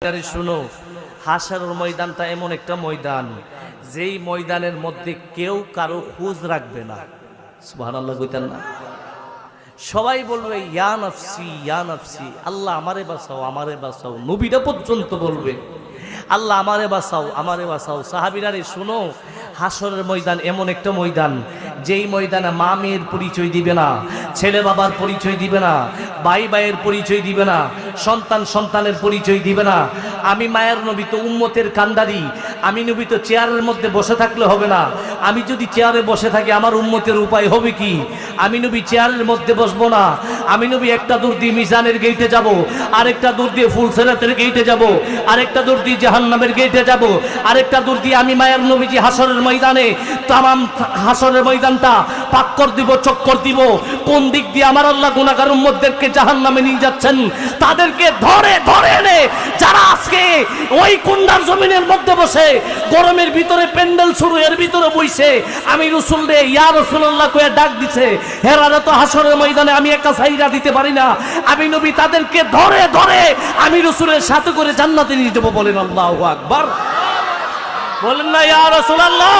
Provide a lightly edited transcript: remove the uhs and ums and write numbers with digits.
সাহাবীরারে শুনো, হাশরের ময়দানটা এমন একটা ময়দান যেই ময়দানের মধ্যে কেউ কারো খোঁজ রাখবে না। সুবহানাল্লাহ কইতেন না? সবাই বলবে ইয়া নফসি ইয়া নফসি, আল্লাহ আমারে বাঁচাও আমারে বাঁচাও। নবীরা পর্যন্ত বলবে আল্লাহ আমারে বাঁচাও আমারে বাঁচাও। সাহাবীরারে শুনো, হাশরের ময়দান এমন একটা ময়দান যেই ময়দানে মা মেয়ের পরিচয় দিবে না, ছেলে বাবার পরিচয় দিবে না, ভাই ভাইয়ের পরিচয় দিবে না, সন্তান সন্তানের পরিচয় দিবে না। আমি মায়ের নবী তো উম্মতের কান্ডারি, আমি নবী তো চেয়ারের মধ্যে বসে থাকলে হবে না। আমি যদি চেয়ারে বসে থাকি আমার উম্মতের উপায় হবে কি? আমি নবী চেয়ারের মধ্যে বসবো না। আমি নবী একটা দূর দিয়ে মিজানের গেইটে যাব, আরেকটা দূর দিয়ে ফুলসিরাতের গেইটে যাব, আরেকটা দূর দিয়ে জাহান্নামের গেইটে যাব, আরেকটা দূর দিয়ে আমি মায়ের নবীজি হাশরের ময়দানে তামাম হাশরের ময়দানটা পাক্কর দিব, চক্কর দিব। কোন দিক দিয়ে আমার আল্লাহ গুনাহগার উম্মতদেরকে জাহান্নামে নিয়ে যাচ্ছেন তাদেরকে ধরে ধরে এনে যারা আজকে ওই কুন্ডার জমিনের মধ্যে বসে গরমের ভিতরে প্যান্ডেল শুরু এর ভিতরে বইছে, আমি রাসূল রে ইয়া রাসূলুল্লাহ কয়ে ডাক দিছে, হেরারে তো হাশরের ময়দানে আমি একা ছাইরা দিতে পারি না। আমি নবী তাদেরকে ধরে ধরে আমি রাসূলের সাথে করে জান্নাতে নিয়ে যাব। বলেন আল্লাহু আকবার, বলেন না ইয়া রাসূলুল্লাহ।